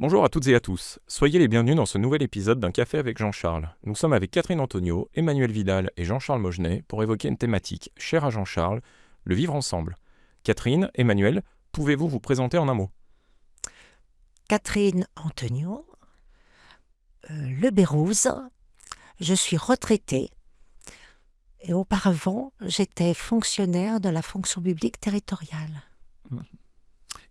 Bonjour à toutes et à tous. Soyez les bienvenus dans ce nouvel épisode d'un Café avec Jean-Charles. Nous sommes avec Catherine Antonio, Emmanuel Vidal et Jean-Charles Mogenet pour évoquer une thématique chère à Jean-Charles, le vivre ensemble. Catherine, Emmanuel, pouvez-vous vous présenter en un mot? Catherine Antonio, Le Bérouse. Je suis retraitée et auparavant, j'étais fonctionnaire de la fonction publique territoriale.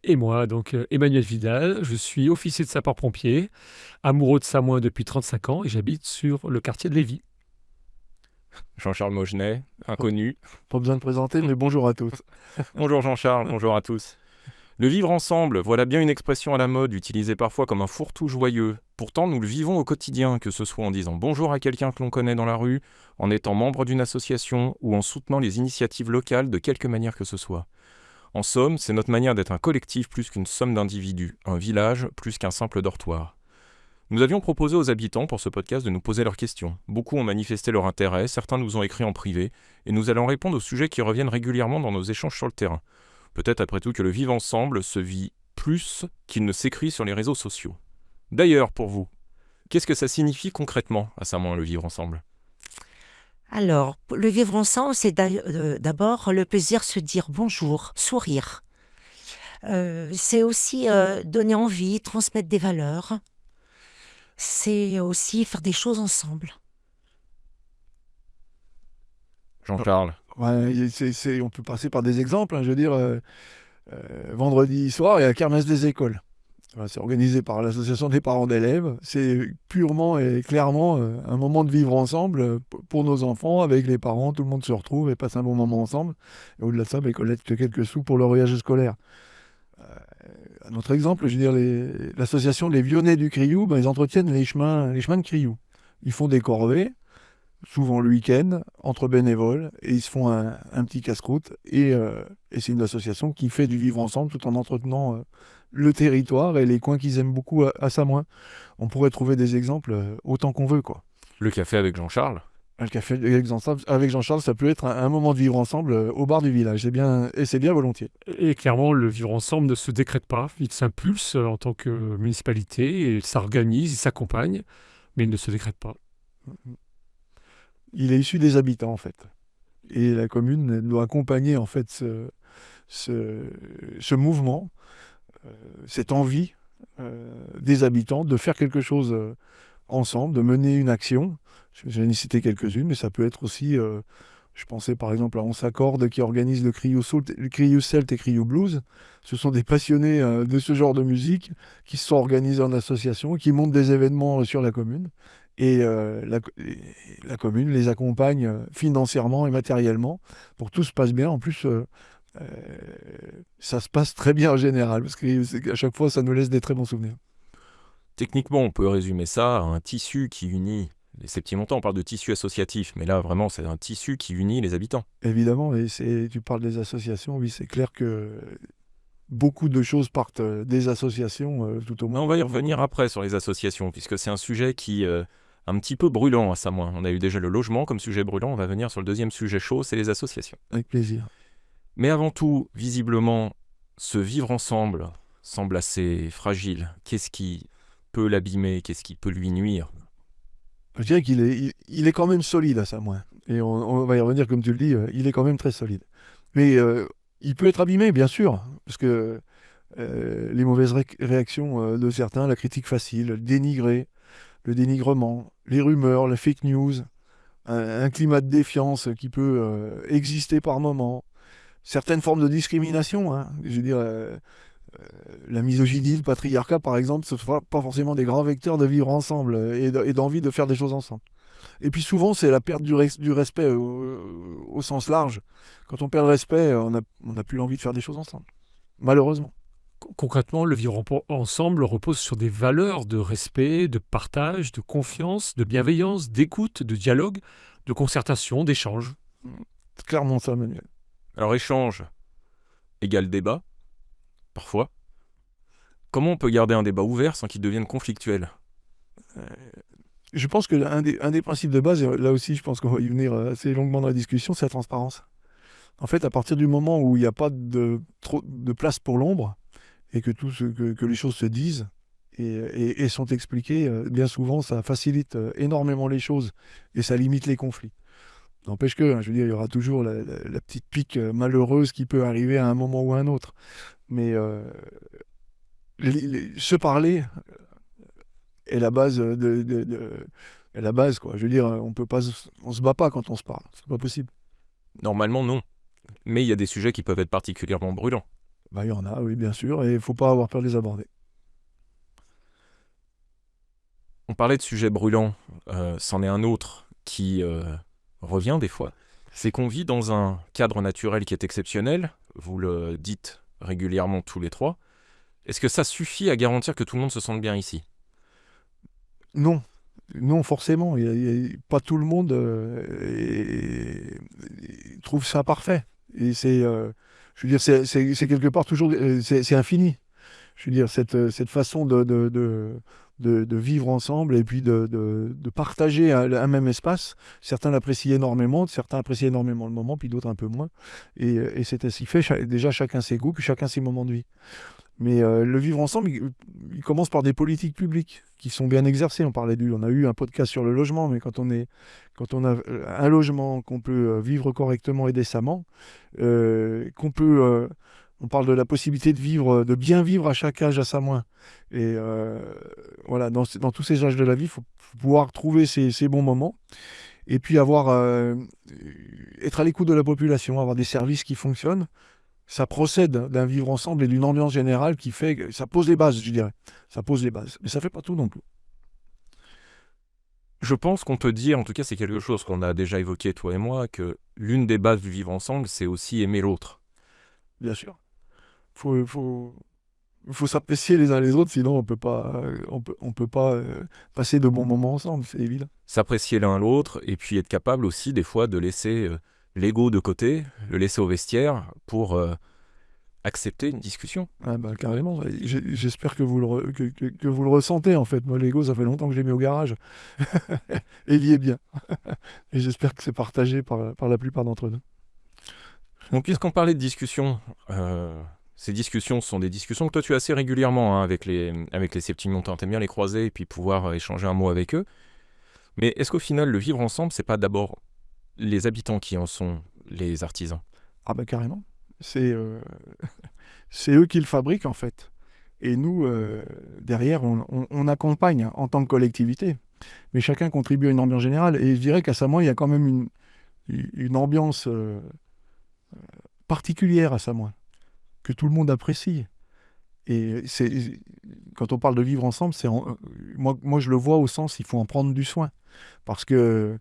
Et moi, donc Emmanuel Vidal, je suis officier de sapeur-pompier, amoureux de Samoin depuis 35 ans et j'habite sur le quartier de Lévis. Jean-Charles Mogenet, inconnu. Pas besoin de présenter, mais bonjour à tous. Bonjour Jean-Charles, bonjour à tous. Le vivre ensemble, voilà bien une expression à la mode, utilisée parfois comme un fourre-tout joyeux. Pourtant, nous le vivons au quotidien, que ce soit en disant bonjour à quelqu'un que l'on connaît dans la rue, en étant membre d'une association ou en soutenant les initiatives locales de quelque manière que ce soit. En somme, c'est notre manière d'être un collectif plus qu'une somme d'individus, un village plus qu'un simple dortoir. Nous avions proposé aux habitants pour ce podcast de nous poser leurs questions. Beaucoup ont manifesté leur intérêt, certains nous ont écrit en privé, et nous allons répondre aux sujets qui reviennent régulièrement dans nos échanges sur le terrain. Peut-être après tout que le vivre ensemble se vit plus qu'il ne s'écrit sur les réseaux sociaux. D'ailleurs, pour vous, qu'est-ce que ça signifie concrètement à Saint-Maur le vivre ensemble? Alors, le vivre ensemble, c'est d'abord le plaisir de se dire bonjour, sourire. C'est aussi donner envie, transmettre des valeurs. C'est aussi faire des choses ensemble. Jean-Charles. Ouais, on peut passer par des exemples. Je veux dire, vendredi soir, il y a la kermesse des écoles. Voilà, c'est organisé par l'association des parents d'élèves. C'est purement et clairement un moment de vivre ensemble pour nos enfants, avec les parents. Tout le monde se retrouve et passe un bon moment ensemble. Et au-delà de ça, ils collectent quelques sous pour leur voyage scolaire. Un autre exemple, je veux dire, l'association Les Vionnais du Crioux, ils entretiennent les chemins de Crioux. Ils font des corvées, souvent le week-end, entre bénévoles, et ils se font un petit casse-croûte. Et c'est une association qui fait du vivre ensemble tout en entretenant le territoire et les coins qu'ils aiment beaucoup à Samoin. On pourrait trouver des exemples autant qu'on veut, quoi. Le café avec Jean-Charles. Le café avec Jean-Charles, ça peut être un moment de vivre ensemble au bar du village. C'est bien volontiers. Et clairement, le vivre ensemble ne se décrète pas, il s'impulse en tant que municipalité, et il s'organise, il s'accompagne, mais il ne se décrète pas. Il est issu des habitants, en fait. Et la commune doit accompagner, en fait, ce mouvement, cette envie des habitants de faire quelque chose ensemble, de mener une action. J'en ai cité quelques-unes, mais ça peut être aussi, je pensais par exemple à On s'accorde qui organise le Criou Celt et Criou Blues. Ce sont des passionnés de ce genre de musique qui se sont organisés en association, qui montent des événements sur la commune. Et la commune les accompagne financièrement et matériellement pour que tout se passe bien. En plus, ça se passe très bien en général, parce qu'à chaque fois, ça nous laisse des très bons souvenirs. Techniquement, on peut résumer ça à un tissu qui unit. Les Septimontans, on parle de tissu associatif, mais là, vraiment, c'est un tissu qui unit les habitants. Évidemment, et tu parles des associations, oui, c'est clair que beaucoup de choses partent des associations, tout au Mais moins. on va y revenir après sur les associations, puisque c'est un sujet qui est un petit peu brûlant à Samoin. On a eu déjà le logement comme sujet brûlant, on va venir sur le deuxième sujet chaud, c'est les associations. Avec plaisir. Mais avant tout, visiblement, ce vivre ensemble semble assez fragile. Qu'est-ce qui peut l'abîmer? Qu'est-ce qui peut lui nuire? Je dirais il est quand même solide à Samoin. Et on va y revenir, comme tu le dis, il est quand même très solide. Mais il peut être abîmé, bien sûr, parce que les mauvaises réactions de certains, la critique facile, le dénigrement, les rumeurs, la fake news, un climat de défiance qui peut exister par moments, certaines formes de discrimination, hein. Je veux dire, la misogynie, le patriarcat, par exemple, ce ne sont pas forcément des grands vecteurs de vivre ensemble et d'envie de faire des choses ensemble. Et puis souvent, c'est la perte du respect au sens large. Quand on perd le respect, on n'a plus l'envie de faire des choses ensemble. Malheureusement. Concrètement, le vivre ensemble repose sur des valeurs de respect, de partage, de confiance, de bienveillance, d'écoute, de dialogue, de concertation, d'échange. C'est clairement ça, Manuel. Alors échange égale débat, parfois. Comment on peut garder un débat ouvert sans qu'il devienne conflictuel? Je pense qu'un des principes de base, et là aussi je pense qu'on va y venir assez longuement dans la discussion, c'est la transparence. En fait, à partir du moment où il n'y a pas trop de place pour l'ombre, et que les choses se disent, et sont expliquées, bien souvent, ça facilite énormément les choses et ça limite les conflits. N'empêche que, hein, je veux dire, il y aura toujours la petite pique malheureuse qui peut arriver à un moment ou à un autre. Mais se parler est la base est la base, quoi. Je veux dire, on se bat pas quand on se parle. C'est pas possible. Normalement, non. Mais il y a des sujets qui peuvent être particulièrement brûlants. Bah, il y en a, oui, bien sûr, et il faut pas avoir peur de les aborder. On parlait de sujets brûlants, c'en est un autre qui revient des fois. C'est qu'on vit dans un cadre naturel qui est exceptionnel, vous le dites régulièrement tous les trois. Est-ce que ça suffit à garantir que tout le monde se sente bien ici ? Non, non, forcément. Pas tout le monde trouve ça parfait. Et je veux dire, c'est quelque part toujours, c'est infini. Je veux dire, cette façon de vivre ensemble et puis de partager un même espace. Certains l'apprécient énormément, certains apprécient énormément le moment, puis d'autres un peu moins. Et c'est ainsi fait. Déjà, chacun ses goûts, puis chacun ses moments de vie. Mais le vivre ensemble, il commence par des politiques publiques qui sont bien exercées. On a eu un podcast sur le logement, mais quand on a un logement qu'on peut vivre correctement et décemment, on parle de la possibilité de bien vivre à chaque âge à sa main. Et voilà, dans tous ces âges de la vie, il faut pouvoir trouver ces bons moments. Et puis être à l'écoute de la population, avoir des services qui fonctionnent. Ça procède d'un vivre ensemble et d'une ambiance générale qui fait que ça pose les bases, je dirais. Ça pose les bases. Mais ça ne fait pas tout non plus. Je pense qu'on peut dire, en tout cas c'est quelque chose qu'on a déjà évoqué toi et moi, que l'une des bases du vivre ensemble, c'est aussi aimer l'autre. Bien sûr. Il faut s'apprécier les uns les autres, sinon on peut pas passer de bons moments ensemble, c'est évident. S'apprécier l'un l'autre et puis être capable aussi des fois de laisser l'ego de côté, le laisser au vestiaire pour accepter une discussion. Ah bah, carrément. J'espère que vous le ressentez en fait. Moi, l'ego, ça fait longtemps que je l'ai mis au garage. Et il y est bien. Et j'espère que c'est partagé par la plupart d'entre nous. Donc puisqu'on parlait de discussion, ces discussions sont des discussions que toi tu as assez régulièrement avec les Septimontins. T'aimes bien les croiser et puis pouvoir échanger un mot avec eux. Mais est-ce qu'au final, le vivre ensemble, c'est pas d'abord les habitants qui en sont les artisans ? Ah bah carrément. C'est eux qui le fabriquent en fait. Et nous, derrière, on accompagne en tant que collectivité. Mais chacun contribue à une ambiance générale. Et je dirais qu'à Samoa, il y a quand même une ambiance particulière à Samoa, que tout le monde apprécie. Et quand on parle de vivre ensemble, moi je le vois au sens, il faut en prendre du soin. Parce que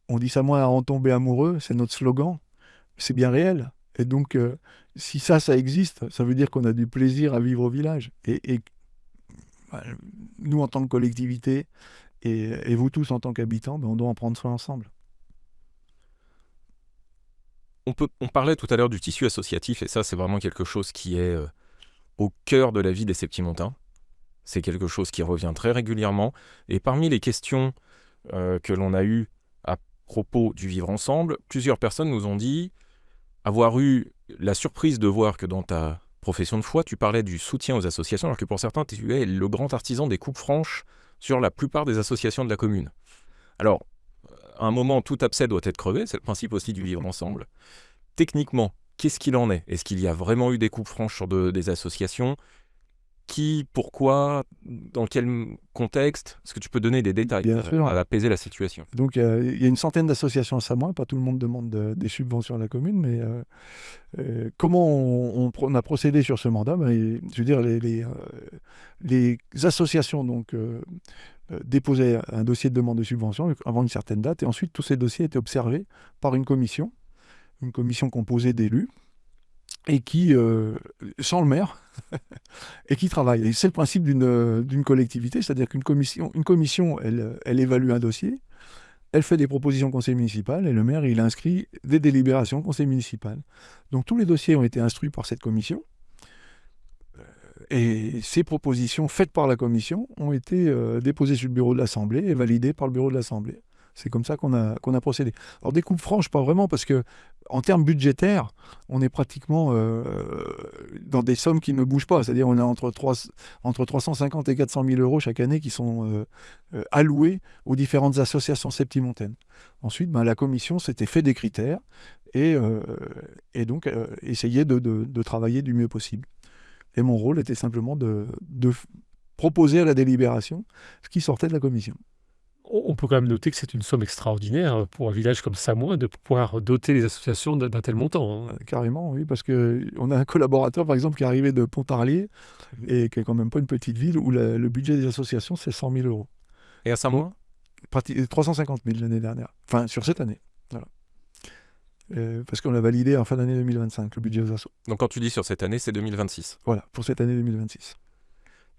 on dit Samoa à en tomber amoureux, c'est notre slogan. C'est bien réel. Et donc, si ça existe, ça veut dire qu'on a du plaisir à vivre au village. Et nous, en tant que collectivité, et vous tous en tant qu'habitants, on doit en prendre soin ensemble. On parlait tout à l'heure du tissu associatif, et ça, c'est vraiment quelque chose qui est au cœur de la vie des Septimontins. C'est quelque chose qui revient très régulièrement. Et parmi les questions que l'on a eues à propos du vivre ensemble, plusieurs personnes nous ont dit avoir eu la surprise de voir que dans ta profession de foi, tu parlais du soutien aux associations, alors que pour certains, tu es le grand artisan des coupes franches sur la plupart des associations de la commune. Alors, à un moment, tout abcès doit être crevé, c'est le principe aussi du vivre ensemble. Techniquement, qu'est-ce qu'il en est ? Est-ce qu'il y a vraiment eu des coupes franches sur des associations ? Qui, pourquoi, dans quel contexte ? Est-ce que tu peux donner des détails pour apaiser la situation ? Donc, il y a une centaine d'associations à Samoa. Pas tout le monde demande des subventions à la commune, mais comment on a procédé sur ce mandat ? Je veux dire, les associations déposaient un dossier de demande de subvention avant une certaine date, et ensuite tous ces dossiers étaient observés par une commission composée d'élus, et qui, sans le maire, et qui travaille. Et c'est le principe d'une collectivité, c'est-à-dire qu'une commission, elle évalue un dossier, elle fait des propositions au conseil municipal, et le maire, il inscrit des délibérations au conseil municipal. Donc tous les dossiers ont été instruits par cette commission, et ces propositions faites par la commission ont été déposées sur le bureau de l'Assemblée et validées par le bureau de l'Assemblée. C'est comme ça qu'on a procédé. Alors des coupes franches, pas vraiment, parce que en termes budgétaires, on est pratiquement dans des sommes qui ne bougent pas. C'est-à-dire on a entre 350 et 400 000 euros chaque année qui sont alloués aux différentes associations septimontaines. Ensuite, la commission s'était fait des critères et donc essayait de travailler du mieux possible. Et mon rôle était simplement de proposer à la délibération ce qui sortait de la commission. On peut quand même noter que c'est une somme extraordinaire pour un village comme Samoin de pouvoir doter les associations d'un tel montant. Carrément, oui, parce qu'on a un collaborateur, par exemple, qui est arrivé de Pontarlier, et qui est quand même pas une petite ville, où le budget des associations, c'est 100 000 euros. Et à Samoin 350 000 l'année dernière. Enfin, sur cette année. Voilà. Parce qu'on l'a validé en fin d'année 2025, le budget aux assos. Donc quand tu dis sur cette année, c'est 2026. Voilà, pour cette année 2026.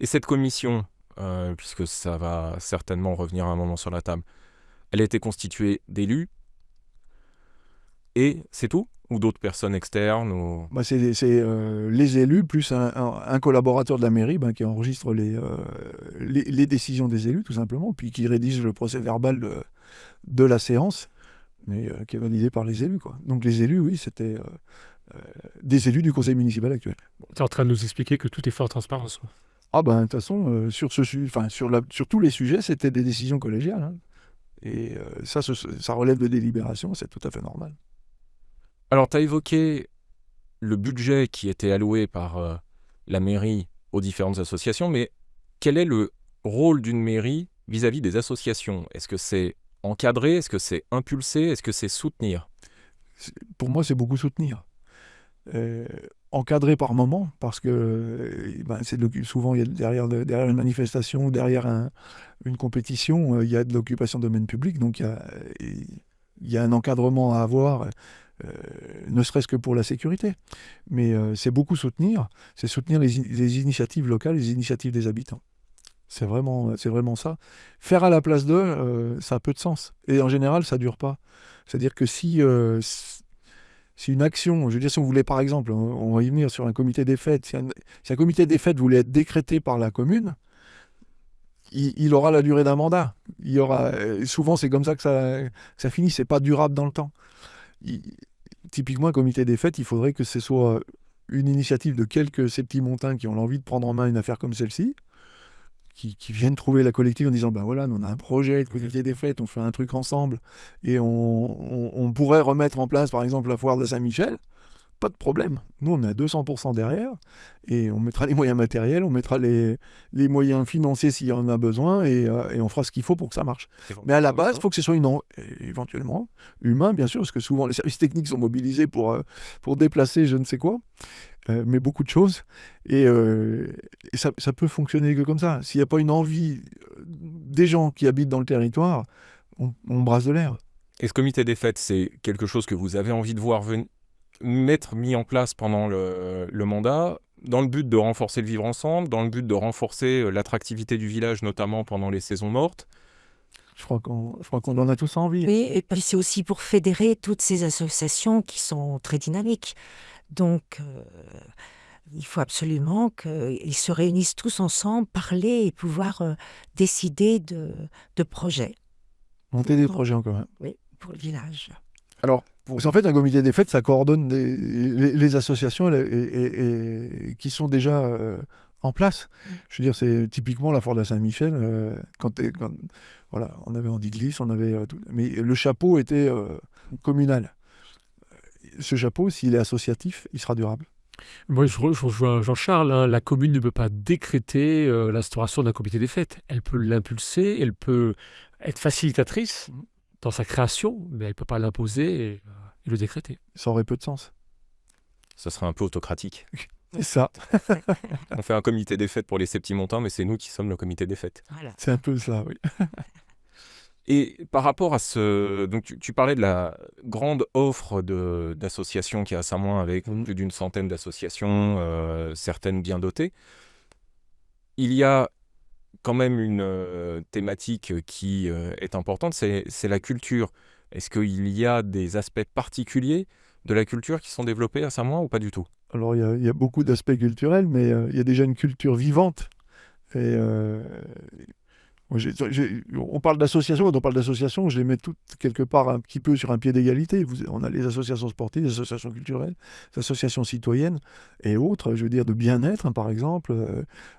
Et cette commission, puisque ça va certainement revenir à un moment sur la table, elle a été constituée d'élus et c'est tout? Ou d'autres personnes externes ou... C'est les élus plus un collaborateur de la mairie qui enregistre les décisions des élus, tout simplement, puis qui rédige le procès verbal de la séance, mais qui est validé par les élus, quoi. Donc les élus, oui, c'était des élus du conseil municipal actuel. Tu es en train de nous expliquer que tout est fait en transparence. De toute façon, sur tous les sujets, c'était des décisions collégiales. Hein. Et ça relève de délibération, c'est tout à fait normal. Alors, tu as évoqué le budget qui était alloué par la mairie aux différentes associations, mais quel est le rôle d'une mairie vis-à-vis des associations? Est-ce que c'est encadrer? Est-ce que c'est impulser? Est-ce que c'est soutenir? Pour moi, c'est beaucoup soutenir. Encadré par moment, parce que souvent, il y a derrière une manifestation, derrière une compétition, il y a de l'occupation de domaine public, donc il y a un encadrement à avoir, ne serait-ce que pour la sécurité. Mais c'est beaucoup soutenir, c'est soutenir les initiatives locales, les initiatives des habitants. C'est vraiment ça. Faire à la place d'eux, ça a peu de sens. Et en général, ça ne dure pas. C'est-à-dire que si une action, je veux dire, si on voulait par exemple, on va y venir sur un comité des fêtes, si un comité des fêtes voulait être décrété par la commune, il aura la durée d'un mandat. Souvent, c'est comme ça que ça finit, c'est pas durable dans le temps. Typiquement, un comité des fêtes, il faudrait que ce soit une initiative de quelques septimontains qui ont l'envie de prendre en main une affaire comme celle-ci, qui viennent trouver la collective en disant voilà, nous on a un projet de comité des fêtes, on fait un truc ensemble et on pourrait remettre en place par exemple la foire de Saint-Michel. Pas de problème. Nous on est à 200% derrière et on mettra les moyens matériels, on mettra les moyens financiers s'il y en a besoin et on fera ce qu'il faut pour que ça marche. Mais à la base, il faut que ce soit éventuellement humain, bien sûr, parce que souvent les services techniques sont mobilisés pour déplacer je ne sais quoi. Mais beaucoup de choses. Et ça peut fonctionner que comme ça. S'il n'y a pas une envie des gens qui habitent dans le territoire, on brasse de l'air. Et ce comité des fêtes, c'est quelque chose que vous avez envie de voir mis en place pendant le mandat, dans le but de renforcer le vivre ensemble, dans le but de renforcer l'attractivité du village, notamment pendant les saisons mortes? Je crois qu'on en a tous envie. Oui, et puis c'est aussi pour fédérer toutes ces associations qui sont très dynamiques. Donc, il faut absolument qu'ils se réunissent tous ensemble, parler et pouvoir décider de projets. Monter des projets en commun. Oui, pour le village. Alors, en fait, un comité des fêtes, ça coordonne les associations qui sont déjà en place. Je veux dire, c'est typiquement la foire de Saint-Michel. Voilà, on avait Andy Gliss, on avait tout. Mais le chapeau était communal. Ce chapeau, s'il est associatif, il sera durable. Moi, je rejoins Jean-Charles, hein, la commune ne peut pas décréter l'instauration d'un comité des fêtes. Elle peut l'impulser, elle peut être facilitatrice dans sa création, mais elle ne peut pas l'imposer et le décréter. Ça aurait peu de sens. Ça serait un peu autocratique. C'est ça. On fait un comité des fêtes pour les septimontains, mais c'est nous qui sommes le comité des fêtes. Voilà. C'est un peu ça, oui. Et par rapport à ce... Donc tu parlais de la grande offre d'associations qu'il y a à Samoin, avec plus d'une centaine d'associations, certaines bien dotées. Il y a quand même une thématique qui est importante, c'est la culture. Est-ce qu'il y a des aspects particuliers de la culture qui sont développés à Samoin ou pas du tout? Alors, il y a beaucoup d'aspects culturels, mais il y a déjà une culture vivante. Et On parle d'associations, quand on parle d'associations, je les mets toutes quelque part un petit peu sur un pied d'égalité. On a les associations sportives, les associations culturelles, les associations citoyennes et autres, je veux dire, de bien-être, hein, par exemple,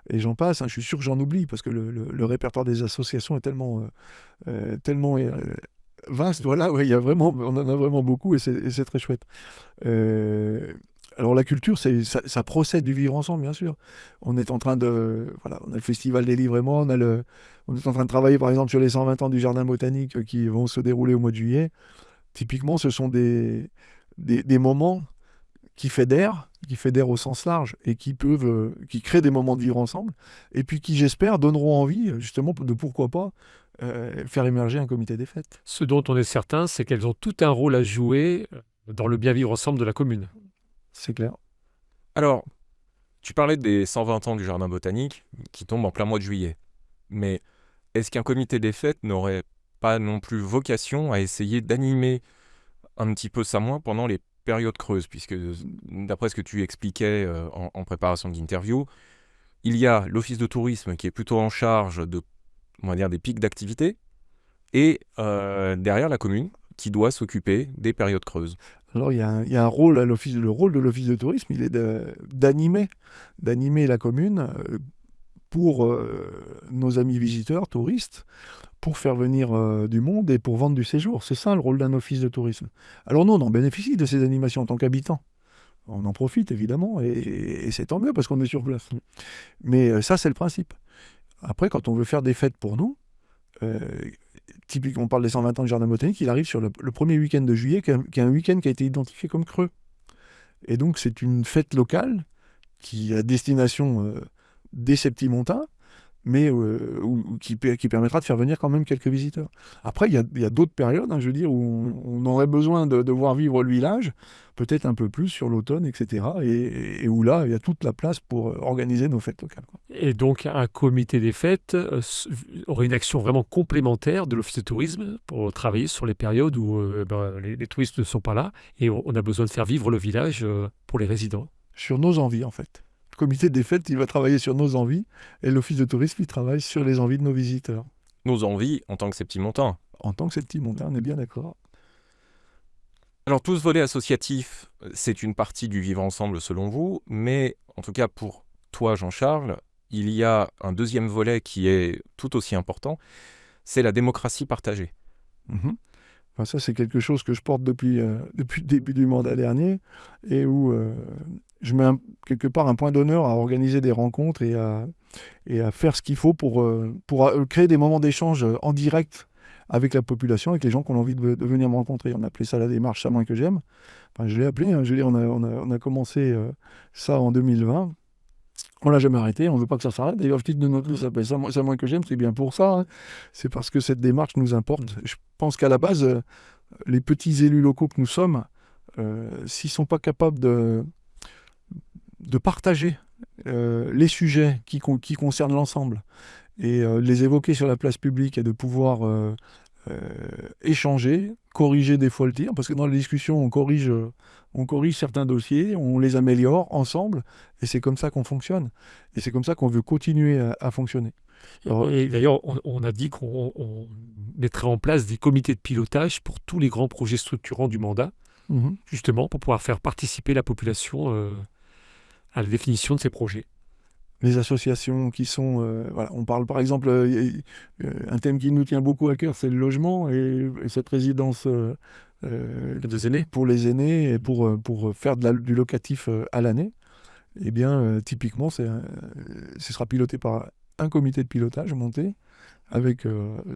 et j'en passe. Hein, je suis sûr que j'en oublie, parce que le répertoire des associations est tellement vaste. Voilà, ouais, on en a vraiment beaucoup, et c'est très chouette. Euh, alors la culture, ça procède du vivre ensemble, bien sûr. On est en train voilà, on a le Festival des Livres et moi, on est en train de travailler par exemple sur les 120 ans du Jardin botanique qui vont se dérouler au mois de juillet. Typiquement, ce sont des moments qui fédèrent au sens large, et qui créent des moments de vivre ensemble, et puis qui, j'espère, donneront envie justement de, pourquoi pas, faire émerger un comité des fêtes. Ce dont on est certain, c'est qu'elles ont tout un rôle à jouer dans le bien vivre ensemble de la commune. C'est clair. Alors, tu parlais des 120 ans du Jardin botanique qui tombent en plein mois de juillet. Mais est-ce qu'un comité des fêtes n'aurait pas non plus vocation à essayer d'animer un petit peu ça moins pendant les périodes creuses? Puisque, d'après ce que tu expliquais en préparation de l'interview, il y a l'office de tourisme qui est plutôt en charge on va dire, des pics d'activité, et derrière la commune qui doit s'occuper des périodes creuses. Alors, il y a un rôle à l'office. Le rôle de l'office de tourisme, il est d'animer la commune pour nos amis visiteurs, touristes, pour faire venir du monde et pour vendre du séjour. C'est ça le rôle d'un office de tourisme. Alors nous, on en bénéficie de ces animations en tant qu'habitants. On en profite évidemment, et c'est tant mieux parce qu'on est sur place. Mais ça, c'est le principe. Après, quand on veut faire des fêtes pour nous, typiquement, on parle des 120 ans du Jardin botanique, il arrive sur le premier week-end de juillet, qui est un week-end qui a été identifié comme creux. Et donc, c'est une fête locale qui est à destination des Septimontins, mais qui permettra de faire venir quand même quelques visiteurs. Après, il y a d'autres périodes, hein, je veux dire, où on aurait besoin de voir vivre le village, peut-être un peu plus sur l'automne, etc. Et où là, il y a toute la place pour organiser nos fêtes locales, quoi. Et donc, un comité des fêtes aurait une action vraiment complémentaire de l'office de tourisme pour travailler sur les périodes où les touristes ne sont pas là, et on a besoin de faire vivre le village pour les résidents. Sur nos envies, en fait. Le comité des fêtes, il va travailler sur nos envies, et l'office de tourisme, il travaille sur les envies de nos visiteurs. Nos envies en tant que Septimontains. En tant que Septimontain, on est bien d'accord. Alors, tout ce volet associatif, c'est une partie du vivre ensemble selon vous, mais en tout cas pour toi, Jean-Charles, il y a un deuxième volet qui est tout aussi important, c'est la démocratie partagée. Mhm. Enfin, ça, c'est quelque chose que je porte depuis le début du mandat dernier, et où je mets quelque part un point d'honneur à organiser des rencontres et à faire ce qu'il faut pour créer des moments d'échange en direct avec la population, avec les gens qui ont envie de venir me rencontrer. On appelait ça la démarche Ça moins que j'aime. Enfin, je l'ai appelé, hein, je veux dire, on a commencé ça en 2020. On l'a jamais arrêté, on ne veut pas que ça s'arrête. D'ailleurs, le titre de notre livre s'appelle Ça moins que j'aime, c'est bien pour ça, hein. C'est parce que cette démarche nous importe. Je pense qu'à la base, les petits élus locaux que nous sommes, s'ils ne sont pas capables de partager les sujets qui concernent l'ensemble, et les évoquer sur la place publique, et de pouvoir échanger, corriger des fois le tir, parce que dans les discussions, on corrige certains dossiers, on les améliore ensemble, et c'est comme ça qu'on fonctionne. Et c'est comme ça qu'on veut continuer à fonctionner. Alors, Et d'ailleurs, on a dit qu'on mettrait en place des comités de pilotage pour tous les grands projets structurants du mandat, justement pour pouvoir faire participer la population à la définition de ces projets. les associations qui sont... voilà, on parle par exemple, un thème qui nous tient beaucoup à cœur, c'est le logement, et cette résidence Des aînés. pour les aînés, et pour faire du locatif à l'année. Eh bien, typiquement, ce sera piloté par un comité de pilotage monté, avec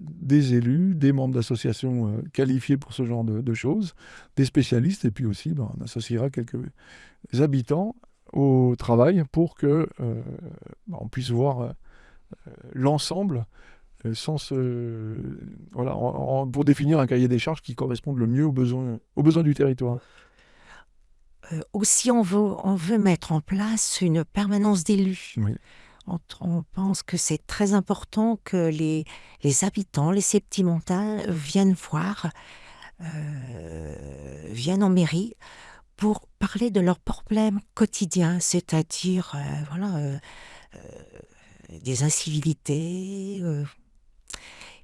des élus, des membres d'associations qualifiés pour ce genre de choses, des spécialistes, et puis aussi, on associera quelques habitants au travail pour que on puisse voir l'ensemble voilà, pour définir un cahier des charges qui corresponde le mieux aux besoins du territoire. Aussi, on veut mettre en place une permanence d'élus. Oui. On pense que c'est très important que les habitants, les Septimontains viennent voir, viennent en mairie pour parler de leurs problèmes quotidiens, c'est-à-dire des incivilités,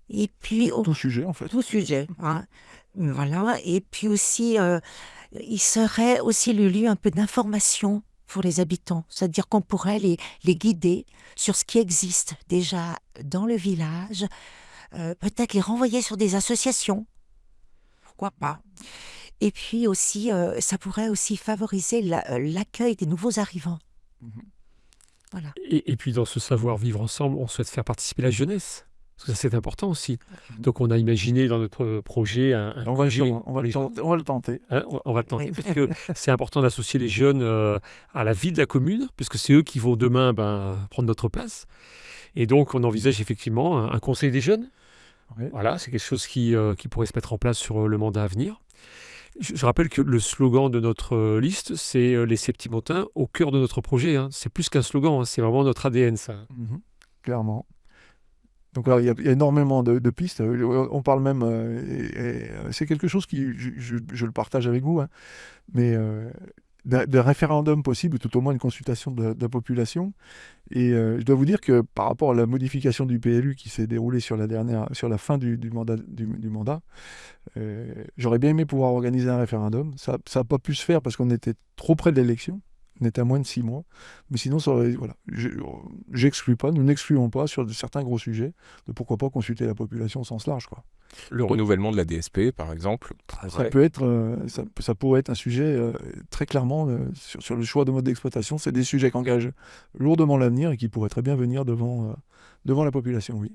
Et puis, Tout sujet, en fait. tout sujet, hein. Voilà. Et puis aussi, il serait aussi le lieu un peu d'information pour les habitants. C'est-à-dire qu'on pourrait les guider sur ce qui existe déjà dans le village, peut-être les renvoyer sur des associations, pourquoi pas. Et puis aussi, ça pourrait aussi favoriser l'accueil des nouveaux arrivants. Mhm. Voilà. Et puis dans ce savoir-vivre ensemble, on souhaite faire participer la jeunesse. Parce que ça, c'est important aussi. Donc on a imaginé dans notre projet un On va, projet. on va le tenter. Hein, on va le tenter Oui. parce que c'est important d'associer les jeunes à la vie de la commune, puisque c'est eux qui vont demain prendre notre place. Et donc, on envisage effectivement un conseil des jeunes. Oui. Voilà, c'est quelque chose qui pourrait se mettre en place sur le mandat à venir. Je rappelle que le slogan de notre liste, c'est les Septimontins au cœur de notre projet, hein. C'est plus qu'un slogan, hein, c'est vraiment notre ADN, ça. Mhm. Clairement. Donc alors, il y a énormément de pistes. On parle même, c'est quelque chose qui, je le partage avec vous, hein, mais d'un référendum possible, ou tout au moins une consultation de la population. Et je dois vous dire que par rapport à la modification du PLU qui s'est déroulée sur la fin du mandat, j'aurais bien aimé pouvoir organiser un référendum. Ça n'a pas pu se faire parce qu'on était trop près de l'élection. On était à moins de 6 mois. Mais sinon, voilà, j'exclus pas, nous n'excluons pas sur certains gros sujets de pourquoi pas consulter la population au sens large, quoi. Le renouvellement de la DSP, par exemple. Ça peut être, ça pourrait être un sujet très clairement sur le choix de mode d'exploitation. C'est des sujets qui engagent lourdement l'avenir et qui pourraient très bien venir devant la population, oui.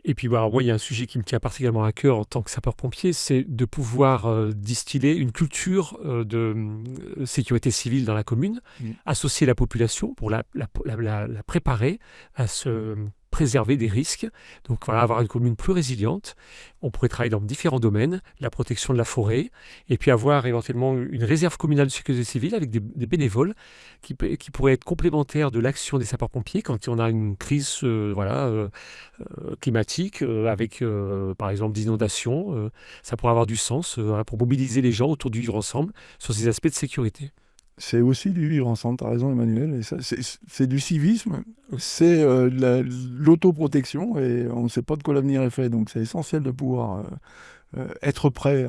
Et puis, voilà, moi, il y a un sujet qui me tient particulièrement à cœur en tant que sapeur-pompier, c'est de pouvoir distiller une culture de sécurité civile dans la commune, associer la population pour la préparer à se préserver des risques. Donc voilà, avoir une commune plus résiliente. On pourrait travailler dans différents domaines, la protection de la forêt, et puis avoir éventuellement une réserve communale de sécurité civile avec des bénévoles qui pourraient être complémentaires de l'action des sapeurs-pompiers quand on a une crise climatique avec par exemple des inondations. Ça pourrait avoir du sens pour mobiliser les gens autour du vivre ensemble sur ces aspects de sécurité. C'est aussi du vivre ensemble, tu as raison Emmanuel, et ça, c'est du civisme, c'est de l'autoprotection, et on ne sait pas de quoi l'avenir est fait, donc c'est essentiel de pouvoir être prêt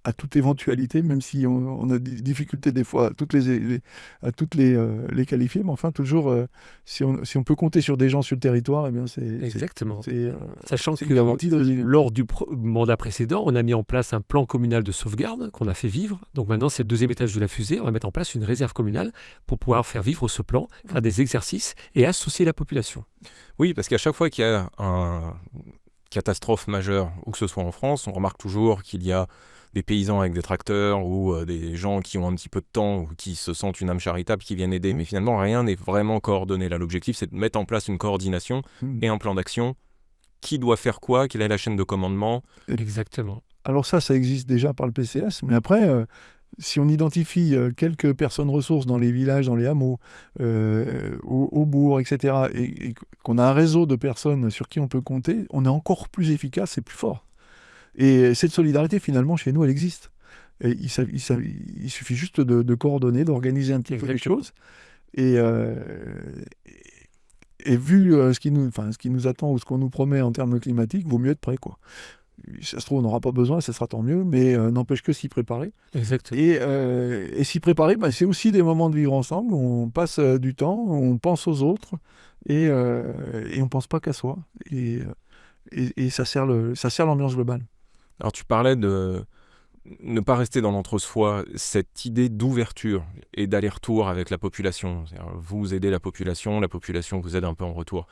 à toute éventualité, même si on a des difficultés des fois à toutes les qualifier, mais enfin toujours, si on peut compter sur des gens sur le territoire, eh bien Exactement. Sachant que une garantie de résilience. lors du mandat précédent, on a mis en place un plan communal de sauvegarde qu'on a fait vivre. Donc maintenant, c'est le deuxième étage de la fusée. On va mettre en place une réserve communale pour pouvoir faire vivre ce plan, faire des exercices et associer la population. Oui, parce qu'à chaque fois qu'il y a une catastrophe majeure, où que ce soit en France, on remarque toujours qu'il y a des paysans avec des tracteurs ou des gens qui ont un petit peu de temps ou qui se sentent une âme charitable qui viennent aider. Mais finalement, rien n'est vraiment coordonné. Là, l'objectif, c'est de mettre en place une coordination et un plan d'action. Qui doit faire quoi? Quelle est la chaîne de commandement? Exactement. Alors ça existe déjà par le PCS, mais après, si on identifie quelques personnes ressources dans les villages, dans les hameaux, au bourg, etc., et qu'on a un réseau de personnes sur qui on peut compter, on est encore plus efficace et plus fort. Et cette solidarité, finalement, chez nous, elle existe. Et il suffit juste de coordonner, d'organiser un petit peu les choses. Et vu ce qui nous attend ou ce qu'on nous promet en termes climatiques, vaut mieux être prêt, quoi. Ça se trouve, on n'aura pas besoin, ça sera tant mieux, mais n'empêche que s'y préparer. Exactement. Et s'y préparer, c'est aussi des moments de vivre ensemble, où on passe du temps, on pense aux autres, et on ne pense pas qu'à soi. Et ça sert l'ambiance globale. Alors tu parlais de ne pas rester dans l'entre-soi, cette idée d'ouverture et d'aller-retour avec la population. Vous aidez la population vous aide un peu en retour.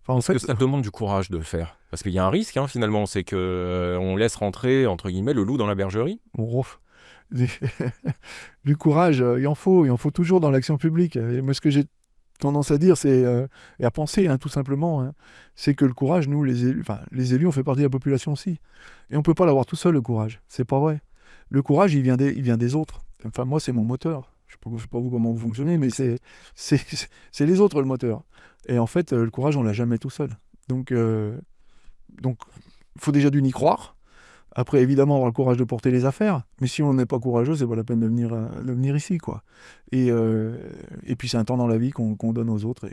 En fait, que ça demande du courage de le faire. Parce qu'il y a un risque, finalement, c'est qu'on laisse rentrer, entre guillemets, le loup dans la bergerie. Du courage, il en faut toujours dans l'action publique. Et moi, ce que j'ai tendance à dire, et à penser, tout simplement, c'est que le courage, nous, les élus, on fait partie de la population aussi. Et on ne peut pas l'avoir tout seul, le courage. C'est pas vrai. Le courage, il vient des autres. Enfin, moi, c'est mon moteur. Je ne sais pas vous comment vous fonctionnez, mais c'est les autres, le moteur. Et en fait, le courage, on ne l'a jamais tout seul. Donc, il faut déjà y croire. Après, évidemment, avoir le courage de porter les affaires. Mais si on n'est pas courageux, c'est pas la peine de venir ici, quoi. Et puis, c'est un temps dans la vie qu'on donne aux autres.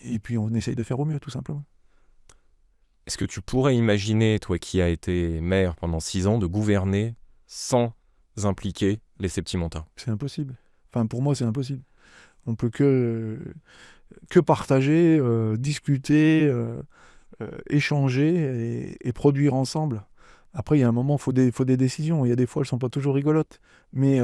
et puis on essaye de faire au mieux, tout simplement. Est-ce que tu pourrais imaginer, toi qui as été maire pendant 6 ans, de gouverner sans impliquer les Septimontins? C'est impossible. Enfin, pour moi, c'est impossible. On peut que partager, discuter, échanger et produire ensemble. Après, il y a un moment, il faut des décisions. Il y a des fois, elles ne sont pas toujours rigolotes. Mais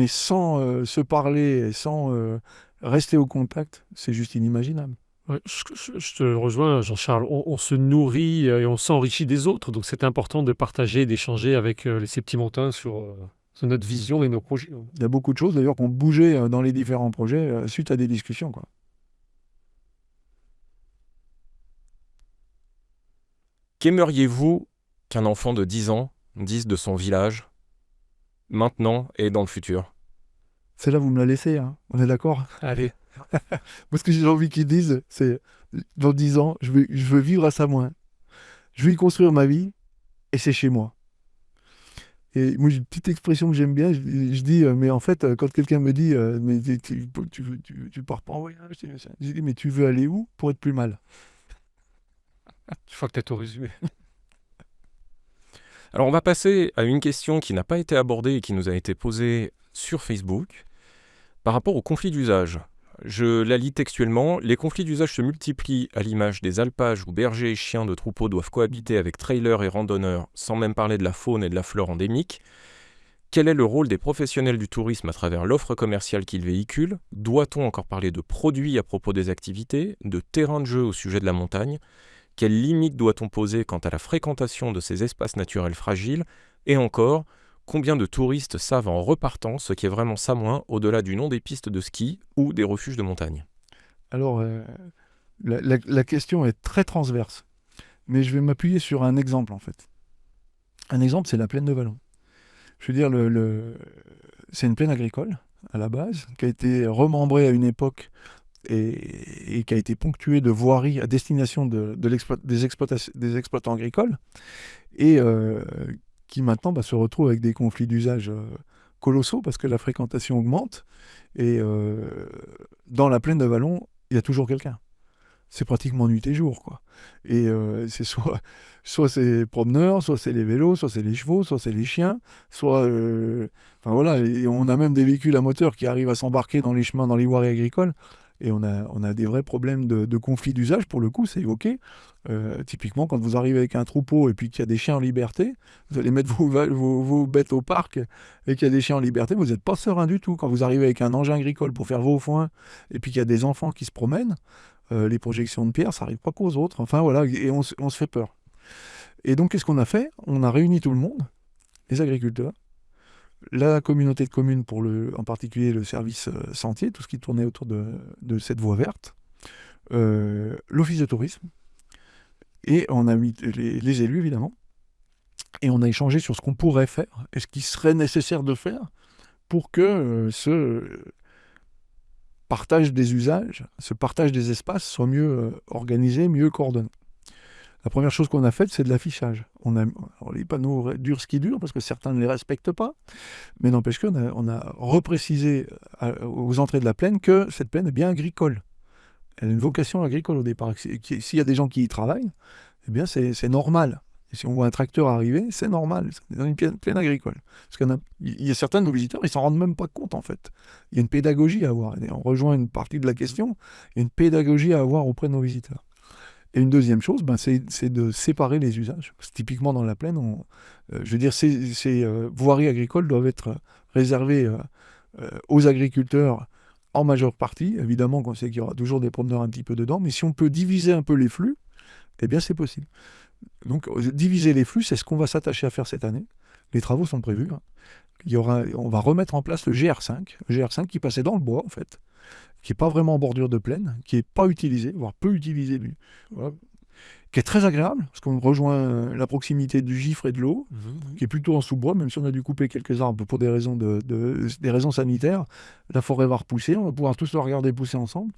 sans se parler et sans rester au contact, c'est juste inimaginable. Ouais, je te rejoins, Jean-Charles. On se nourrit et on s'enrichit des autres. Donc, c'est important de partager, d'échanger avec les Septimontins sur notre vision et nos projets. Il y a beaucoup de choses, d'ailleurs, qui ont bougé dans les différents projets suite à des discussions, quoi. Qu'aimeriez-vous qu'un enfant de 10 ans dise de son village, maintenant et dans le futur? Celle-là, vous me la laissez, hein. On est d'accord? Allez. Moi, ce que j'ai envie qu'ils disent, c'est dans 10 ans, je veux vivre à Samoin. Je veux y construire ma vie et c'est chez moi. Et moi, j'ai une petite expression que j'aime bien. Je dis, mais en fait, quand quelqu'un me dit, mais tu pars pas en voyage, je dis, mais tu veux aller où pour être plus mal? Je crois que tu as tout résumé. Alors on va passer à une question qui n'a pas été abordée et qui nous a été posée sur Facebook par rapport au conflit d'usage. Je la lis textuellement. Les conflits d'usage se multiplient à l'image des alpages où bergers et chiens de troupeaux doivent cohabiter avec trailers et randonneurs, sans même parler de la faune et de la flore endémique. Quel est le rôle des professionnels du tourisme à travers l'offre commerciale qu'ils véhiculent? Doit-on encore parler de produits à propos des activités, de terrain de jeu au sujet de la montagne? Quelles limites doit-on poser quant à la fréquentation de ces espaces naturels fragiles? Et encore, combien de touristes savent en repartant ce qui est vraiment Samoin au-delà du nom des pistes de ski ou des refuges de montagne? Alors, la question est très transverse, mais je vais m'appuyer sur un exemple, en fait. Un exemple, c'est la plaine de Vallon. Je veux dire, c'est une plaine agricole, à la base, qui a été remembrée à une époque et qui a été ponctuée de voiries à destination des exploitants agricoles, et qui maintenant se retrouve avec des conflits d'usage colossaux, parce que la fréquentation augmente, et dans la plaine de Vallon, il y a toujours quelqu'un. C'est pratiquement nuit et jour, quoi. Et c'est soit c'est les promeneurs, soit c'est les vélos, soit c'est les chevaux, soit c'est les chiens, soit... Enfin voilà, et on a même des véhicules à moteur qui arrivent à s'embarquer dans les chemins, dans les voiries agricoles, et on a des vrais problèmes de conflit d'usage, pour le coup, c'est évoqué. Typiquement, quand vous arrivez avec un troupeau et puis qu'il y a des chiens en liberté, vous allez mettre vos bêtes au parc et qu'il y a des chiens en liberté, vous n'êtes pas serein du tout. Quand vous arrivez avec un engin agricole pour faire vos foins et puis qu'il y a des enfants qui se promènent, les projections de pierre, ça n'arrive pas qu'aux autres. Enfin voilà, et on se fait peur. Et donc, qu'est-ce qu'on a fait? On a réuni tout le monde, les agriculteurs, la communauté de communes, en particulier le service sentier, tout ce qui tournait autour de cette voie verte, l'office de tourisme, et on a mis les élus, évidemment, et on a échangé sur ce qu'on pourrait faire et ce qui serait nécessaire de faire pour que ce partage des usages, ce partage des espaces soit mieux organisé, mieux coordonné. La première chose qu'on a faite, c'est de l'affichage. Alors les panneaux durent ce qui dure, parce que certains ne les respectent pas, mais n'empêche qu'on a reprécisé aux entrées de la plaine que cette plaine est bien agricole. Elle a une vocation agricole au départ. S'il y a des gens qui y travaillent, eh bien c'est normal. Et si on voit un tracteur arriver, c'est normal. C'est dans une plaine agricole. Parce qu'il y a certains de nos visiteurs, ils ne s'en rendent même pas compte, en fait. Il y a une pédagogie à avoir. Et on rejoint une partie de la question. Il y a une pédagogie à avoir auprès de nos visiteurs. Et une deuxième chose, c'est de séparer les usages. Parce que typiquement, dans la plaine, je veux dire, ces voiries agricoles doivent être réservées aux agriculteurs en majeure partie. Évidemment, on sait qu'il y aura toujours des promeneurs un petit peu dedans. Mais si on peut diviser un peu les flux, eh bien, c'est possible. Donc, diviser les flux, c'est ce qu'on va s'attacher à faire cette année. Les travaux sont prévus. Hein. On va remettre en place le GR5 qui passait dans le bois, en fait, qui n'est pas vraiment en bordure de plaine, qui n'est pas utilisé, voire peu utilisé, voilà, qui est très agréable, parce qu'on rejoint la proximité du gifre et de l'eau, qui est plutôt en sous-bois, même si on a dû couper quelques arbres pour des raisons, des raisons sanitaires. La forêt va repousser, on va pouvoir tous le regarder pousser ensemble.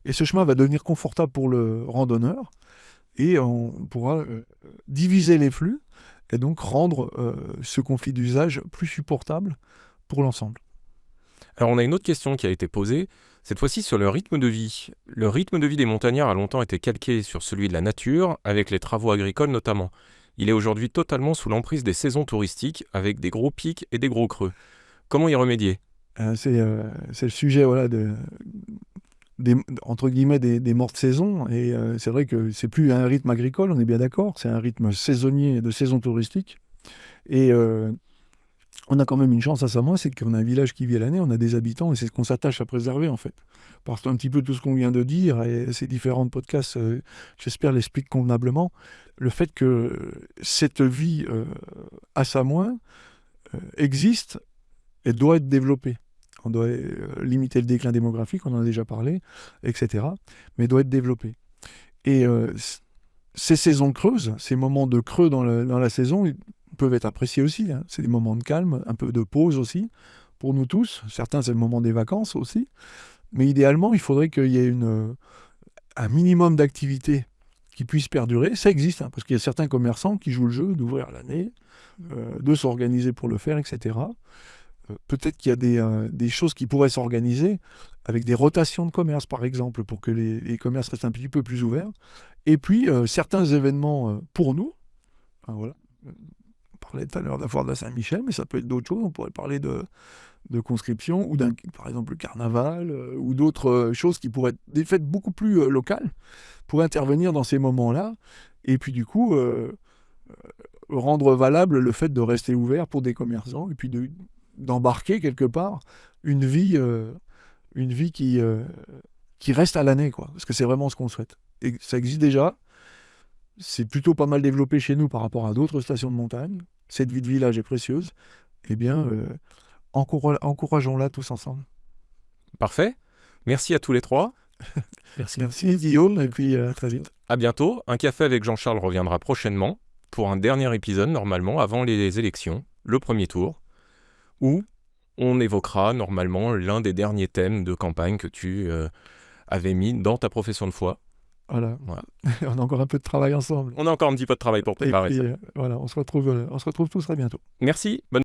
Et ce chemin va devenir confortable pour le randonneur, et on pourra diviser les flux, et donc rendre ce conflit d'usage plus supportable pour l'ensemble. Alors on a une autre question qui a été posée, cette fois-ci sur le rythme de vie. Le rythme de vie des montagnards a longtemps été calqué sur celui de la nature, avec les travaux agricoles notamment. Il est aujourd'hui totalement sous l'emprise des saisons touristiques, avec des gros pics et des gros creux. Comment y remédier ? C'est le sujet voilà, entre guillemets des mortes saisons. Et c'est vrai que c'est plus un rythme agricole, on est bien d'accord, c'est un rythme saisonnier de saison touristique. Et on a quand même une chance à Samoa, c'est qu'on a un village qui vit à l'année, on a des habitants et c'est ce qu'on s'attache à préserver en fait. Parce qu'un petit peu tout ce qu'on vient de dire et ces différents podcasts, j'espère l'expliquent convenablement, le fait que cette vie à Samoa existe et doit être développée. On doit limiter le déclin démographique, on en a déjà parlé, etc. Mais doit être développée. Et ces saisons creuses, ces moments de creux dans la saison, ils peuvent être appréciés aussi. Hein. C'est des moments de calme, un peu de pause aussi, pour nous tous. Certains, c'est le moment des vacances aussi. Mais idéalement, il faudrait qu'il y ait un minimum d'activité qui puisse perdurer. Ça existe, hein, parce qu'il y a certains commerçants qui jouent le jeu d'ouvrir l'année, de s'organiser pour le faire, etc. Peut-être qu'il y a des choses qui pourraient s'organiser avec des rotations de commerce, par exemple, pour que les commerces restent un petit peu plus ouverts. Et puis, certains événements pour nous. Enfin, voilà. On parlait tout à l'heure de la foire de la Saint-Michel, mais ça peut être d'autres choses. On pourrait parler de conscription, ou par exemple le carnaval, ou d'autres choses qui pourraient être des fêtes beaucoup plus locales, pourraient intervenir dans ces moments-là. Et puis, du coup, rendre valable le fait de rester ouvert pour des commerçants, et puis d'embarquer quelque part une vie qui reste à l'année, quoi. Parce que c'est vraiment ce qu'on souhaite. Et ça existe déjà. C'est plutôt pas mal développé chez nous par rapport à d'autres stations de montagne. Cette vie de village est précieuse. Eh bien, encourageons-la tous ensemble. Parfait. Merci à tous les trois. Merci Guillaume, et puis à très vite. À bientôt. Un café avec Jean-Charles reviendra prochainement pour un dernier épisode, normalement, avant les élections, le premier tour, où on évoquera normalement l'un des derniers thèmes de campagne que tu avais mis dans ta profession de foi. Voilà. On a encore un peu de travail ensemble. On a encore un petit peu de travail pour préparer ça. Voilà, on se retrouve tous très bientôt. Merci. Bonne